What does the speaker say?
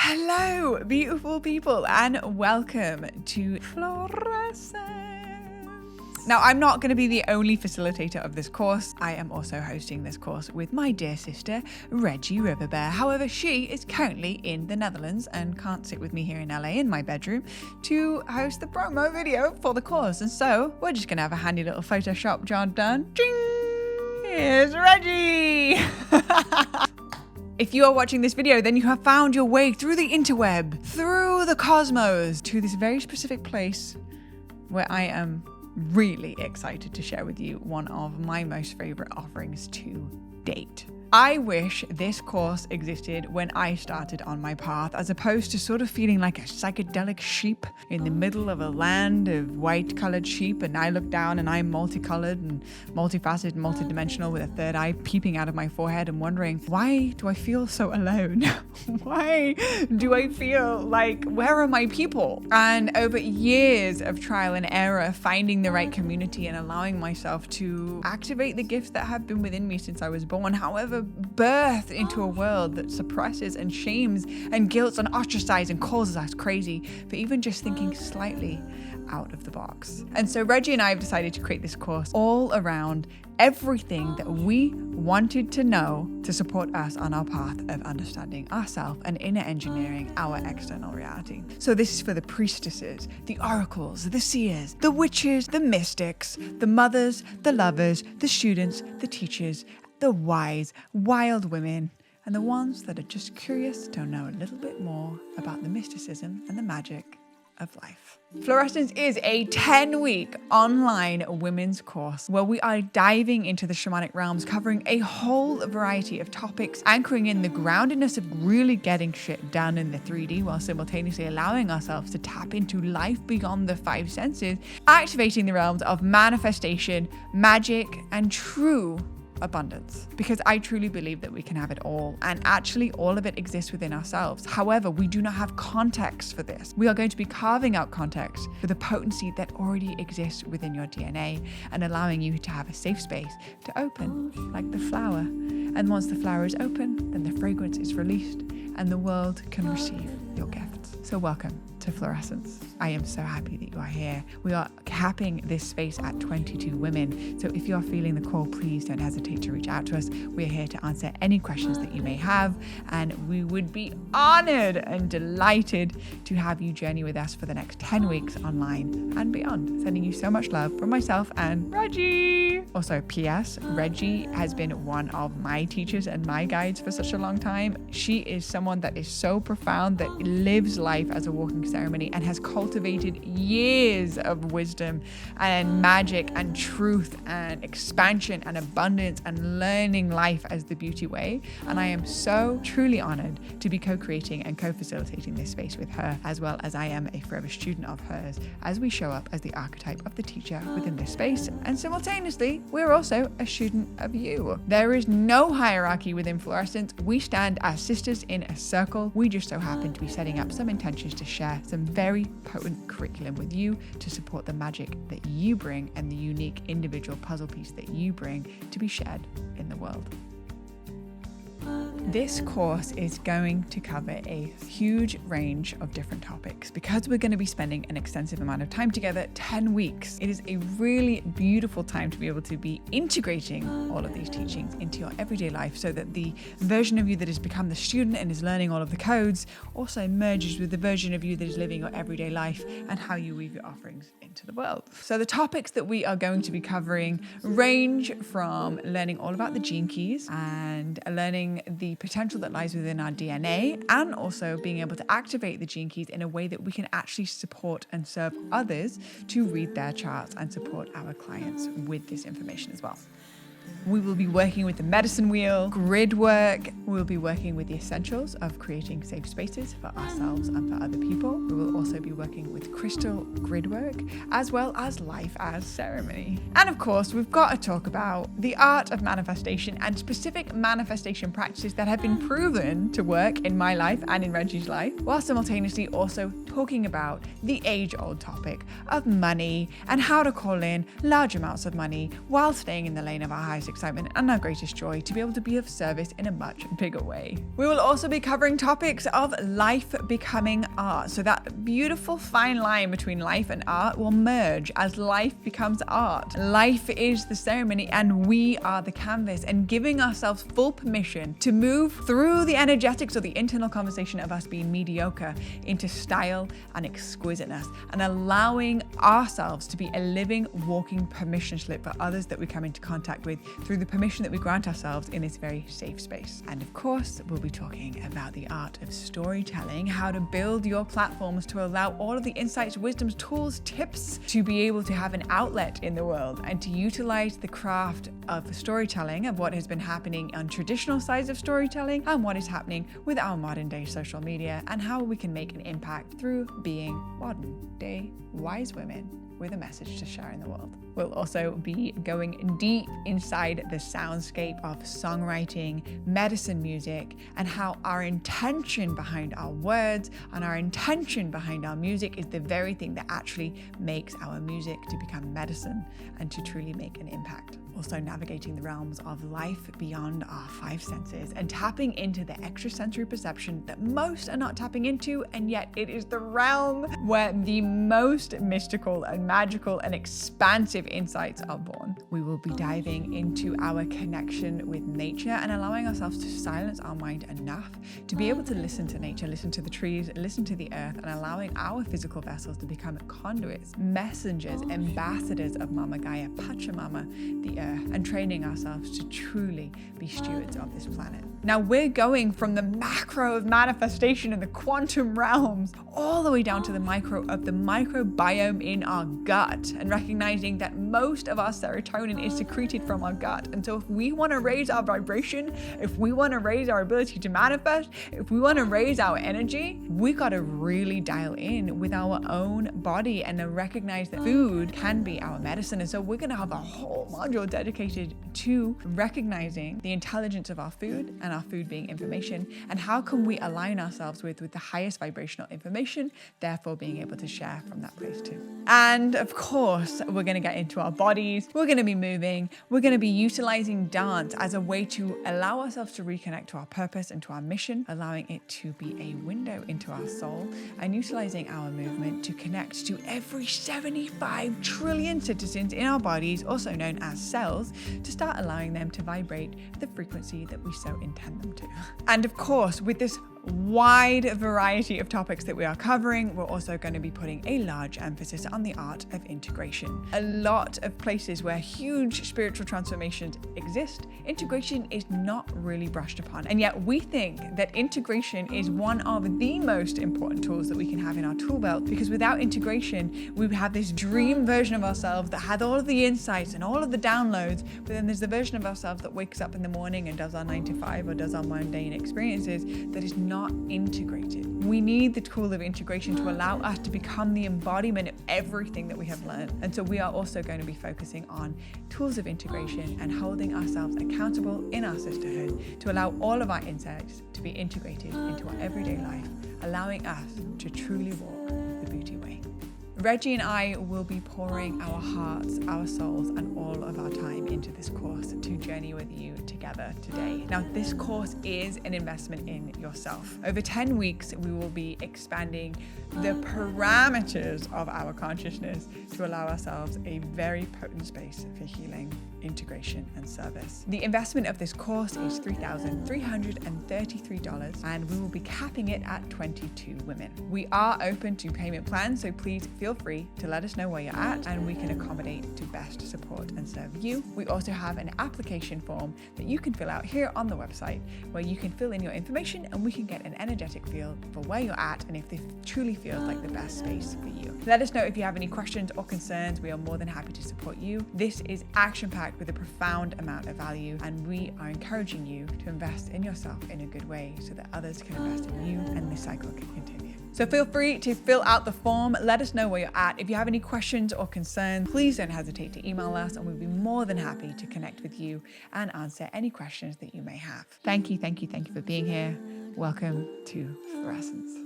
Hello, beautiful people, and welcome to Florescence. Now, I'm not going to be the only facilitator of this course. I am also hosting this course with my dear sister, Reggie Riverbear. However, she is currently in the Netherlands and can't sit with me here in LA in my bedroom to host the promo video for the course. And so we're just going to have a handy little Photoshop job done. Ding! Here's Reggie! If you are watching this video, then you have found your way through the interweb, through the cosmos, to this very specific place where I am really excited to share with you one of my most favorite offerings to date. I wish this course existed when I started on my path, as opposed to sort of feeling like a psychedelic sheep in the middle of a land of white-colored sheep, and I look down and I'm multicolored and multifaceted and multidimensional with a third eye peeping out of my forehead and wondering, why do I feel so alone? Why do I feel like, where are my people? And over years of trial and error, finding the right community and allowing myself to activate the gifts that have been within me since I was born, however, birthed into a world that suppresses and shames and guilts and ostracizes and causes us crazy for even just thinking slightly out of the box. And so Reggie and I have decided to create this course all around everything that we wanted to know to support us on our path of understanding ourselves and inner engineering our external reality. So this is for the priestesses, the oracles, the seers, the witches, the mystics, the mothers, the lovers, the students, the teachers, the wise, wild women, and the ones that are just curious to know a little bit more about the mysticism and the magic of life. Florescence is a 10-week online women's course where we are diving into the shamanic realms, covering a whole variety of topics, anchoring in the groundedness of really getting shit done in the 3D while simultaneously allowing ourselves to tap into life beyond the 5 senses, activating the realms of manifestation, magic, and true abundance, because I truly believe that we can have it all, and actually all of it exists within ourselves. However, we do not have context for this. We are going to be carving out context for the potency that already exists within your DNA and allowing you to have a safe space to open like the flower. And once the flower is open, then the fragrance is released and the world can receive your gifts. So welcome to Florescence. I am so happy that you are here. We are capping this space at 22 women. So if you are feeling the call, please don't hesitate to reach out to us. We are here to answer any questions that you may have, and we would be honored and delighted to have you journey with us for the next 10 weeks online and beyond. Sending you so much love from myself and Reggie. Also, P.S. Reggie has been one of my teachers and my guides for such a long time. She is someone that is so profound, that lives life as a walking ceremony and has cultivated years of wisdom and magic and truth and expansion and abundance and learning life as the beauty way. And I am so truly honored to be co-creating and co-facilitating this space with her, as well as I am a forever student of hers as we show up as the archetype of the teacher within this space. And simultaneously, we're also a student of you. There is no hierarchy within Florescence. We stand as sisters in a circle. We just so happen to be setting up some intentions to share some very potent curriculum with you to support the magic that you bring and the unique individual puzzle piece that you bring to be shared in the world. This course is going to cover a huge range of different topics because we're going to be spending an extensive amount of time together, 10 weeks. It is a really beautiful time to be able to be integrating all of these teachings into your everyday life, so that the version of you that has become the student and is learning all of the codes also merges with the version of you that is living your everyday life and how you weave your offerings into the world. So the topics that we are going to be covering range from learning all about the gene keys and learning the potential that lies within our DNA, and also being able to activate the gene keys in a way that we can actually support and serve others to read their charts and support our clients with this information as well. We will be working with the medicine wheel, grid work. We'll be working with the essentials of creating safe spaces for ourselves and for other people. We will also be working with crystal grid work, as well as life as ceremony. And of course, we've got to talk about the art of manifestation and specific manifestation practices that have been proven to work in my life and in Reggie's life, while simultaneously also talking about the age-old topic of money and how to call in large amounts of money while staying in the lane of our highest excitement and our greatest joy to be able to be of service in a much bigger way. We will also be covering topics of life becoming art. So that beautiful fine line between life and art will merge as life becomes art. Life is the ceremony and we are the canvas, and giving ourselves full permission to move through the energetics or the internal conversation of us being mediocre into style and exquisiteness, and allowing ourselves to be a living, walking permission slip for others that we come into contact with through the permission that we grant ourselves in this very safe space. And of course, we'll be talking about the art of storytelling, how to build your platforms to allow all of the insights, wisdoms, tools, tips to be able to have an outlet in the world and to utilize the craft of storytelling, of what has been happening on traditional sides of storytelling and what is happening with our modern day social media, and how we can make an impact through being modern day wise women with a message to share in the world. We'll also be going deep inside the soundscape of songwriting, medicine music, and how our intention behind our words and our intention behind our music is the very thing that actually makes our music to become medicine and to truly make an impact. Also navigating the realms of life beyond our five senses and tapping into the extrasensory perception that most are not tapping into, and yet it is the realm where the most mystical and magical and expansive insights are born. We will be diving into our connection with nature and allowing ourselves to silence our mind enough to be able to listen to nature, listen to the trees, listen to the earth, and allowing our physical vessels to become conduits, messengers, ambassadors of Mama Gaia, Pachamama, the earth, and training ourselves to truly be stewards of this planet. Now we're going from the macro of manifestation in the quantum realms all the way down to the micro of the microbiome in our gut, and recognizing that most of our serotonin is secreted from our gut. And so if we want to raise our vibration, if we want to raise our ability to manifest, if we want to raise our energy, we got to really dial in with our own body and recognize that food can be our medicine. And so we're going to have a whole module dedicated to recognizing the intelligence of our food and our food being information, and how can we align ourselves with the highest vibrational information, therefore being able to share from that place too. And of course, we're going to get into our bodies. We're going to be moving. We're going to be utilizing dance as a way to allow ourselves to reconnect to our purpose and to our mission, allowing it to be a window into our soul, and utilizing our movement to connect to every 75 trillion citizens in our bodies, also known as cells, to start allowing them to vibrate the frequency that we so intend them to. And of course, with this wide variety of topics that we are covering, we're also going to be putting a large emphasis on the art of integration. A lot of places where huge spiritual transformations exist, integration is not really brushed upon. And yet we think that integration is one of the most important tools that we can have in our tool belt, because without integration, we would have this dream version of ourselves that had all of the insights and all of the downloads, but then there's the version of ourselves that wakes up in the morning and does our 9 to 5 or does our mundane experiences that is not integrated. We need the tool of integration to allow us to become the embodiment of everything that we have learned. And so we are also going to be focusing on tools of integration and holding ourselves accountable in our sisterhood to allow all of our insights to be integrated into our everyday life, allowing us to truly walk the beauty way. Reggie and I will be pouring our hearts, our souls, and all of our time into this course to journey with you together today. Now, this course is an investment in yourself. Over 10 weeks, we will be expanding the parameters of our consciousness to allow ourselves a very potent space for healing, integration, and service. The investment of this course is $3,333, and we will be capping it at 22 women. We are open to payment plans, so please feel free to let us know where you're at, and we can accommodate to best support and serve you. We also have an application form that you can fill out here on the website, where you can fill in your information and we can get an energetic feel for where you're at and if this truly feels like the best space for you. Let us know if you have any questions or concerns. We are more than happy to support you. This is action-packed with a profound amount of value, and we are encouraging you to invest in yourself in a good way so that others can invest in you and this cycle can continue. So feel free to fill out the form. Let us know where you're at. If you have any questions or concerns, please don't hesitate to email us, and we'll be more than happy to connect with you and answer any questions that you may have. Thank you for being here. Welcome to Florescence.